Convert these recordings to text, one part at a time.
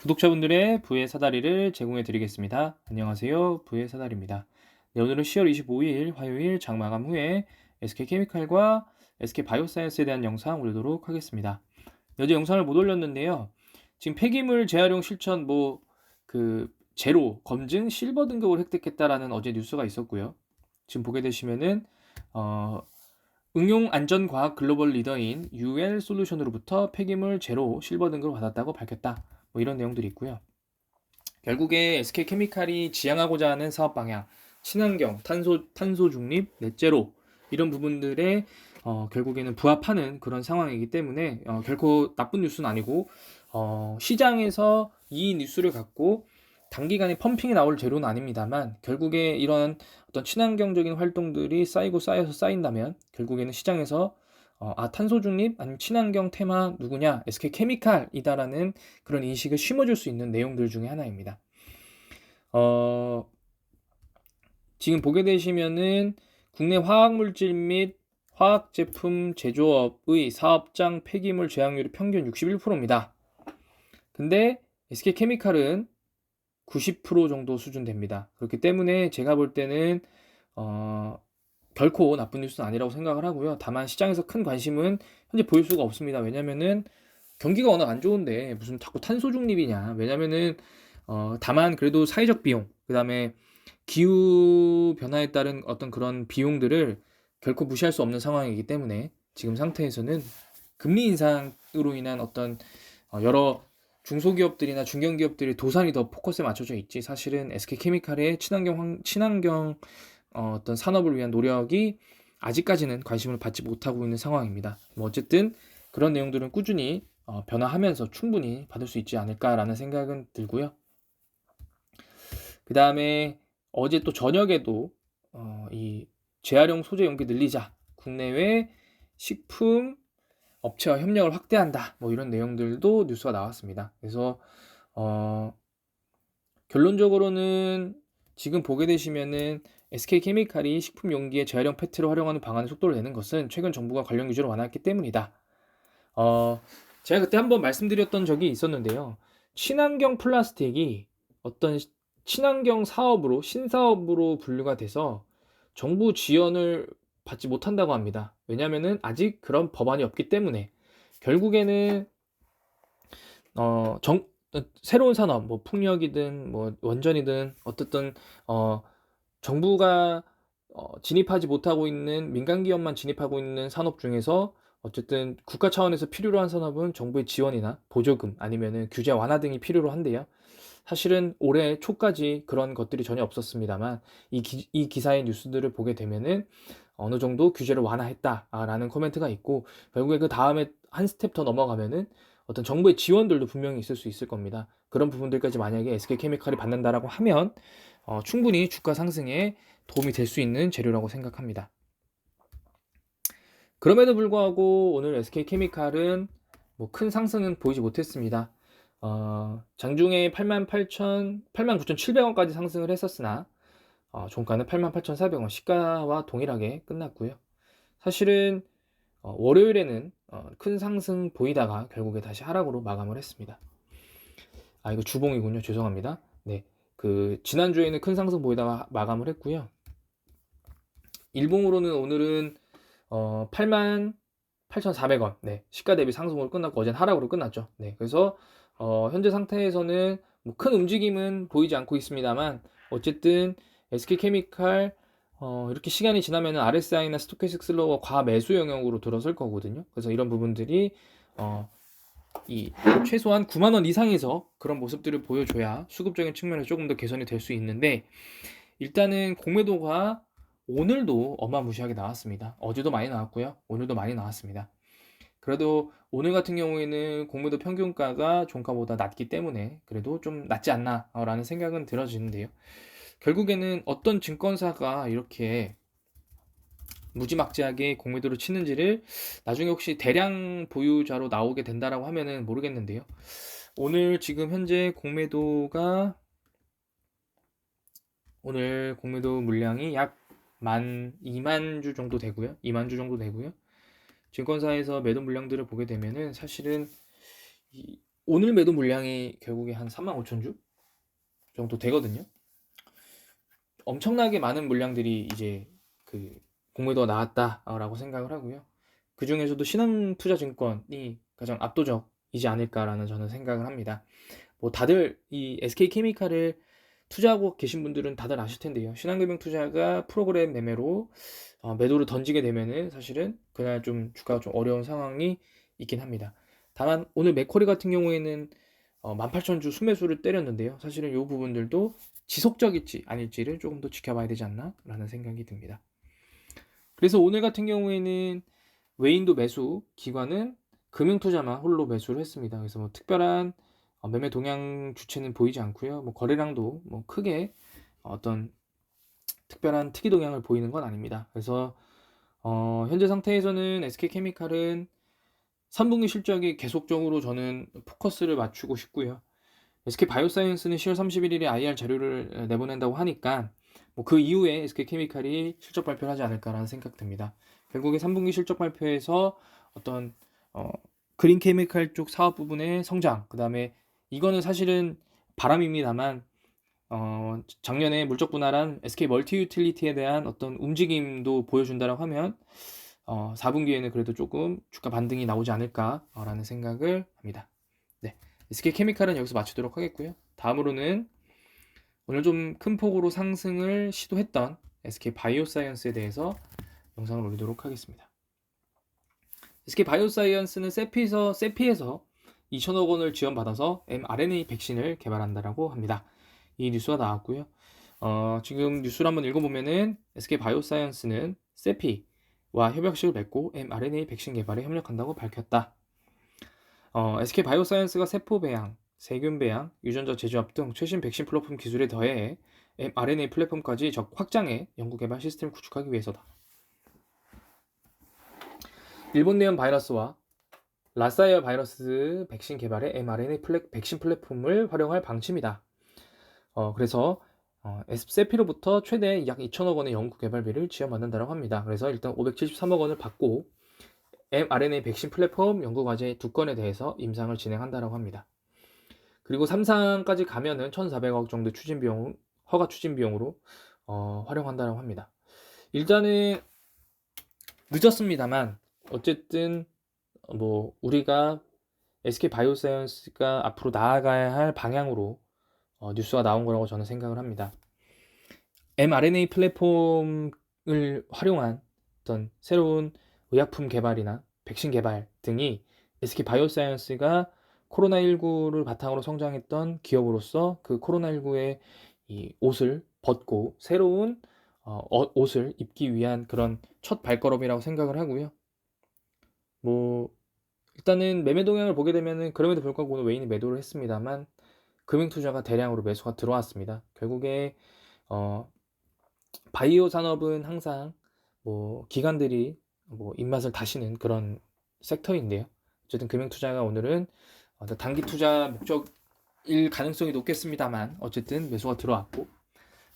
구독자분들의 부의 사다리를 제공해 드리겠습니다. 안녕하세요. 부의 사다리입니다. 네, 오늘은 10월 25일 화요일 장 마감 후에 SK케미칼과 SK바이오사이언스에 대한 영상 올리도록 하겠습니다. 어제 영상을 못 올렸는데요. 지금 폐기물 재활용 실천 제로 검증 실버 등급을 획득했다라는 어제 뉴스가 있었고요. 지금 보게 되시면은 응용 안전과학 글로벌 리더인 UL 솔루션으로부터 폐기물 제로 실버 등급을 받았다고 밝혔다. 뭐 이런 내용들이 있고요. 결국에 SK케미칼이 지향하고자 하는 사업 방향, 친환경, 탄소 중립, 넷제로 이런 부분들에 결국에는 부합하는 그런 상황이기 때문에 결코 나쁜 뉴스는 아니고 시장에서 이 뉴스를 갖고 단기간에 펌핑이 나올 재료는 아닙니다만 결국에 이런 어떤 친환경적인 활동들이 쌓이고 쌓여서 쌓인다면 결국에는 시장에서 탄소 중립 아니면 친환경 테마 누구냐 SK케미칼이다라는 그런 인식을 심어줄 수 있는 내용들 중에 하나입니다. 지금 보게 되시면은 국내 화학물질 및 화학제품 제조업의 사업장 폐기물 제약률이 평균 61%입니다. 근데 SK케미칼은 90% 정도 수준 됩니다. 그렇기 때문에 제가 볼 때는 결코 나쁜 뉴스는 아니라고 생각을 하고요. 다만 시장에서 큰 관심은 현재 보일 수가 없습니다. 왜냐면은 경기가 워낙 안 좋은데 무슨 자꾸 탄소 중립이냐. 왜냐면은 다만 그래도 사회적 비용, 그다음에 기후 변화에 따른 어떤 그런 비용들을 결코 무시할 수 없는 상황이기 때문에 지금 상태에서는 금리 인상으로 인한 어떤 여러 중소기업들이나 중견기업들의 도산이 더 포커스에 맞춰져 있지, 사실은 SK케미칼의 친환경 어떤 산업을 위한 노력이 아직까지는 관심을 받지 못하고 있는 상황입니다. 뭐 어쨌든 그런 내용들은 꾸준히 변화하면서 충분히 받을 수 있지 않을까라는 생각은 들고요. 그 다음에 어제 또 저녁에도 이 재활용 소재 용기 늘리자, 국내외 식품 업체와 협력을 확대한다, 뭐 이런 내용들도 뉴스가 나왔습니다. 그래서 결론적으로는 지금 보게 되시면은 SK케미칼이 식품 용기에 재활용 페트를 활용하는 방안에 속도를 내는 것은 최근 정부가 관련 규제를 완화했기 때문이다. 제가 그때 한번 말씀드렸던 적이 있었는데요. 친환경 플라스틱이 어떤 친환경 사업으로, 신사업으로 분류가 돼서 정부 지원을 받지 못한다고 합니다. 왜냐면은 아직 그런 법안이 없기 때문에 결국에는 새로운 산업, 뭐 풍력이든 뭐 원전이든 어떻든 정부가 진입하지 못하고 있는, 민간 기업만 진입하고 있는 산업 중에서 어쨌든 국가 차원에서 필요로 한 산업은 정부의 지원이나 보조금 아니면은 규제 완화 등이 필요로 한데요. 사실은 올해 초까지 그런 것들이 전혀 없었습니다만 이 기사의 뉴스들을 보게 되면은 어느 정도 규제를 완화했다라는 코멘트가 있고, 결국에 그 다음에 한 스텝 더 넘어가면은 어떤 정부의 지원들도 분명히 있을 수 있을 겁니다. 그런 부분들까지 만약에 SK케미칼이 받는다라고 하면 충분히 주가 상승에 도움이 될 수 있는 재료라고 생각합니다. 그럼에도 불구하고 오늘 SK케미칼은 뭐 큰 상승은 보이지 못했습니다. 장중에 89,700원까지 상승을 했었으나 종가는 88,400원, 시가와 동일하게 끝났고요. 사실은 월요일에는 큰 상승 보이다가 결국에 다시 하락으로 마감을 했습니다. 이거 주봉이군요. 죄송합니다. 네, 지난주에는 큰 상승 보이다가 마감을 했고요. 일봉으로는 오늘은 88,400원, 네, 시가 대비 상승으로 끝났고 어제는 하락으로 끝났죠. 네, 그래서 현재 상태에서는 뭐 큰 움직임은 보이지 않고 있습니다만 어쨌든 SK케미칼 이렇게 시간이 지나면은 RSI나 스토캐스틱 슬로우가 과매수 영역으로 들어설 거거든요. 그래서 이런 부분들이 이 최소한 9만 원 이상에서 그런 모습들을 보여줘야 수급적인 측면에서 조금 더 개선이 될 수 있는데, 일단은 공매도가 오늘도 어마무시하게 나왔습니다. 어제도 많이 나왔고요. 오늘도 많이 나왔습니다. 그래도 오늘 같은 경우에는 공매도 평균가가 종가보다 낮기 때문에 그래도 좀 낫지 않나라는 생각은 들어지는데요. 결국에는 어떤 증권사가 이렇게 무지막지하게 공매도를 치는지를 나중에 혹시 대량 보유자로 나오게 된다라고 하면은 모르겠는데요. 오늘 지금 현재 오늘 공매도 물량이 약 2만 주 정도 되고요. 2만 주 정도 되고요. 증권사에서 매도 물량들을 보게 되면은 사실은 오늘 매도 물량이 결국에 한 35,000주 정도 되거든요. 엄청나게 많은 물량들이 이제 그 공매도가 나왔다라고 생각을 하고요. 그 중에서도 신흥투자증권이 가장 압도적이지 않을까라는 저는 생각을 합니다. 뭐 다들 이 SK케미칼을 투자하고 계신 분들은 다들 아실 텐데요. 신한금융투자가 프로그램 매매로 매도를 던지게 되면은 사실은 그날 좀 주가가 좀 어려운 상황이 있긴 합니다. 다만 오늘 맥쿼리 같은 경우에는 18,000주 순매수를 때렸는데요. 사실은 이 부분들도 지속적일지 아닐지를 조금 더 지켜봐야 되지 않나 라는 생각이 듭니다. 그래서 오늘 같은 경우에는 외인도 매수, 기관은 금융투자만 홀로 매수를 했습니다. 그래서 뭐 특별한 매매 동향 주체는 보이지 않고요. 뭐 거래량도 뭐 크게 어떤 특별한 특이 동향을 보이는 건 아닙니다. 그래서 현재 상태에서는 SK케미칼은 3분기 실적이 계속적으로 저는 포커스를 맞추고 싶고요. SK바이오사이언스는 10월 31일에 IR 자료를 내보낸다고 하니까 뭐 그 이후에 SK케미칼이 실적 발표를 하지 않을까라는 생각 듭니다. 결국에 3분기 실적 발표에서 어떤 그린케미칼 쪽 사업 부분의 성장, 그 다음에 이거는 사실은 바람입니다만 작년에 물적 분할한 SK 멀티유틸리티에 대한 어떤 움직임도 보여준다라고 하면 4분기에는 그래도 조금 주가 반등이 나오지 않을까라는 생각을 합니다. 네, SK케미칼은 여기서 마치도록 하겠고요. 다음으로는 오늘 좀 큰 폭으로 상승을 시도했던 SK바이오사이언스에 대해서 영상을 올리도록 하겠습니다. SK바이오사이언스는 세피에서 2천억 원을 지원받아서 mRNA 백신을 개발한다라고 합니다. 이 뉴스가 나왔고요. 지금 뉴스를 한번 읽어보면은 SK바이오사이언스는 세피와 협약식을 맺고 mRNA 백신 개발에 협력한다고 밝혔다. SK바이오사이언스가 세포 배양, 세균 배양, 유전자 제조합 등 최신 백신 플랫폼 기술에 더해 mRNA 플랫폼까지 적 확장해 연구 개발 시스템을 구축하기 위해서다. 일본 내염 바이러스와 라사이어 바이러스 백신 개발에 mRNA 백신 플랫폼을 활용할 방침이다. 그래서 세피로부터 최대 약 2천억 원의 연구 개발비를 지원받는다고 합니다. 그래서 일단 573억 원을 받고 mRNA 백신 플랫폼 연구 과제 2건에 대해서 임상을 진행한다고 합니다. 그리고 3상까지 가면은 1,400억 정도 허가 추진 비용으로 활용한다고 합니다. 일단은 늦었습니다만 어쨌든 뭐 우리가 SK바이오사이언스가 앞으로 나아가야 할 방향으로 뉴스가 나온 거라고 저는 생각을 합니다. mRNA 플랫폼을 활용한 어떤 새로운 의약품 개발이나 백신 개발 등이 SK바이오사이언스가 코로나19를 바탕으로 성장했던 기업으로서 그 코로나19의 이 옷을 벗고 새로운 옷을 입기 위한 그런 첫 발걸음이라고 생각을 하고요. 뭐 일단은 매매 동향을 보게 되면은 그럼에도 불구하고 오늘 외인이 매도를 했습니다만 금융투자가 대량으로 매수가 들어왔습니다. 결국에 바이오 산업은 항상 뭐 기관들이 뭐 입맛을 다시는 그런 섹터인데요. 어쨌든 금융투자가 오늘은 단기 투자 목적일 가능성이 높겠습니다만 어쨌든 매수가 들어왔고,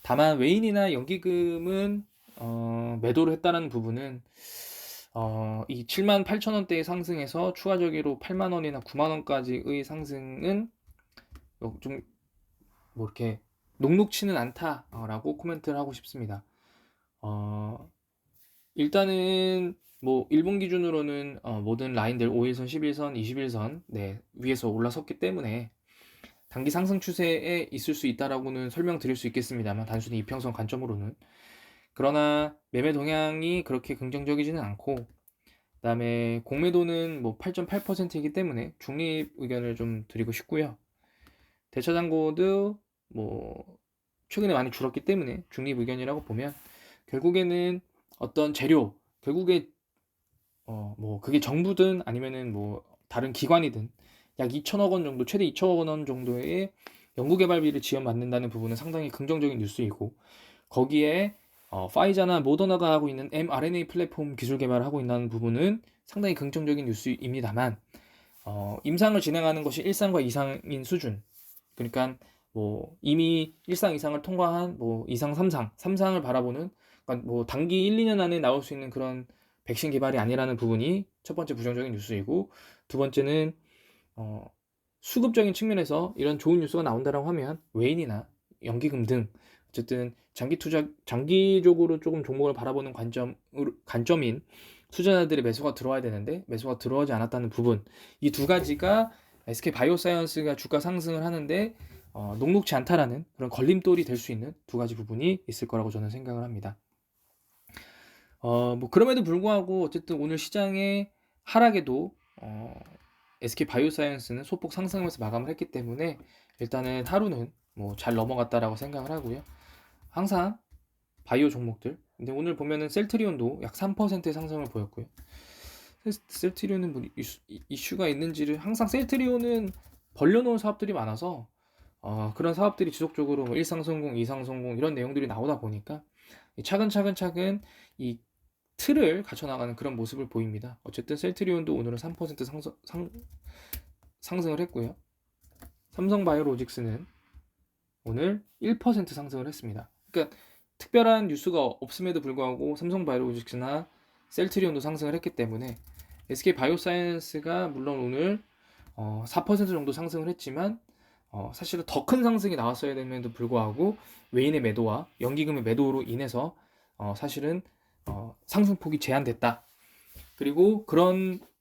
다만 외인이나 연기금은 매도를 했다는 부분은 이 78,000원대의 상승에서 추가적으로 8만원이나 9만원까지의 상승은 좀 뭐 이렇게 녹록치는 않다라고 코멘트를 하고 싶습니다. 일단은 뭐 일본 기준으로는 모든 라인들 5일선, 11선, 21선 위에서 올라섰기 때문에 단기 상승 추세에 있을 수 있다라고는 설명드릴 수 있겠습니다만 단순히 이평선 관점으로는, 그러나 매매 동향이 그렇게 긍정적이지는 않고, 그 다음에 공매도는 뭐 8.8%이기 때문에 중립 의견을 좀 드리고 싶고요. 대차장고도 뭐 최근에 많이 줄었기 때문에 중립 의견이라고 보면, 결국에는 어떤 재료, 결국에 뭐 그게 정부든 아니면은 뭐 다른 기관이든 약 2천억 원 정도, 최대 2천억 원 정도의 연구개발비를 지원받는다는 부분은 상당히 긍정적인 뉴스이고, 거기에 파이자나 모더나가 하고 있는 mRNA 플랫폼 기술 개발을 하고 있는 부분은 상당히 긍정적인 뉴스입니다만, 임상을 진행하는 것이 1상과 2상인 수준, 그러니까 뭐 이미 1상 이상을 통과한 뭐 2상, 3상을 바라보는, 그러니까 뭐 단기 1, 2년 안에 나올 수 있는 그런 백신 개발이 아니라는 부분이 첫 번째 부정적인 뉴스이고, 두 번째는 수급적인 측면에서 이런 좋은 뉴스가 나온다라고 하면 외인이나 연기금 등 어쨌든 장기적으로 조금 종목을 바라보는 관점인 투자자들의 매수가 들어와야 되는데 매수가 들어오지 않았다는 부분, 이 두 가지가 SK 바이오사이언스가 주가 상승을 하는데 녹록지 않다라는 그런 걸림돌이 될 수 있는 두 가지 부분이 있을 거라고 저는 생각을 합니다. 뭐 그럼에도 불구하고 어쨌든 오늘 시장의 하락에도 SK 바이오사이언스는 소폭 상승하면서 마감을 했기 때문에 일단은 하루는 뭐 잘 넘어갔다라고 생각을 하고요. 항상 바이오 종목들, 근데 오늘 보면은 셀트리온도 약 3%의 상승을 보였고요. 셀트리온은 뭐 이슈가 있는지를, 항상 셀트리온은 벌려놓은 사업들이 많아서 그런 사업들이 지속적으로 뭐 1상성공, 2상성공 이런 내용들이 나오다 보니까 차근차근 이 틀을 갖춰나가는 그런 모습을 보입니다. 어쨌든 셀트리온도 오늘은 3% 상승을 했고요. 삼성바이오로직스는 오늘 1% 상승을 했습니다. 그러니까 특별한 뉴스가 없음에도 불구하고 삼성바이오로직스나 셀트리온도 상승을 했기 때문에 SK 바이오사이언스가 물론 오늘 4% 정도 상승을 했지만 사실은 더 큰 상승이 나왔어야 됨에도 불구하고 외인의 매도와 연기금의 매도로 인해서 사실은 상승폭이 제한됐다. 그리고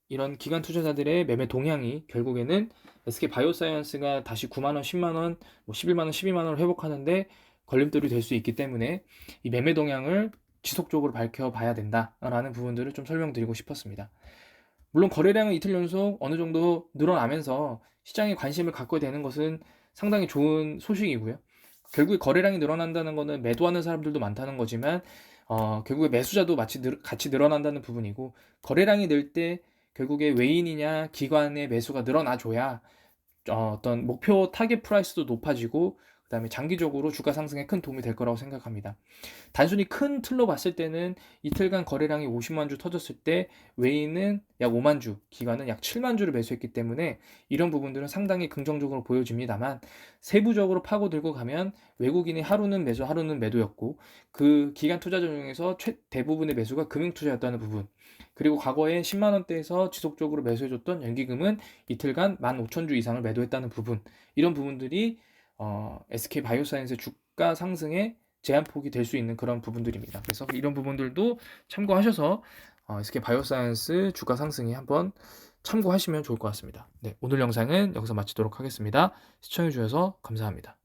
이런 기관 투자자들의 매매 동향이 결국에는 SK 바이오사이언스가 다시 9만원, 10만원, 뭐 11만원, 12만원을 회복하는데 걸림돌이 될 수 있기 때문에 이 매매 동향을 지속적으로 밝혀봐야 된다라는 부분들을 좀 설명드리고 싶었습니다. 물론 거래량은 이틀 연속 어느 정도 늘어나면서 시장에 관심을 갖게 되는 것은 상당히 좋은 소식이고요. 결국에 거래량이 늘어난다는 것은 매도하는 사람들도 많다는 거지만 결국에 매수자도 같이 늘어난다는 부분이고, 거래량이 늘 때 결국에 외인이냐 기관의 매수가 늘어나줘야 어떤 목표 타겟 프라이스도 높아지고 그다음에 장기적으로 주가 상승에 큰 도움이 될 거라고 생각합니다. 단순히 큰 틀로 봤을 때는 이틀간 거래량이 50만 주 터졌을 때 외인은 약 5만 주, 기관은 약 7만 주를 매수했기 때문에 이런 부분들은 상당히 긍정적으로 보여집니다만, 세부적으로 파고들고 가면 외국인이 하루는 매수, 하루는 매도였고 그 기관 투자자 중에서 대부분의 매수가 금융투자였다는 부분, 그리고 과거에 10만 원대에서 지속적으로 매수해줬던 연기금은 이틀간 15,000주 이상을 매도했다는 부분, 이런 부분들이 SK 바이오사이언스의 주가 상승의 제한폭이 될 수 있는 그런 부분들입니다. 그래서 이런 부분들도 참고하셔서 SK 바이오사이언스 주가 상승에 한번 참고하시면 좋을 것 같습니다. 네, 오늘 영상은 여기서 마치도록 하겠습니다. 시청해주셔서 감사합니다.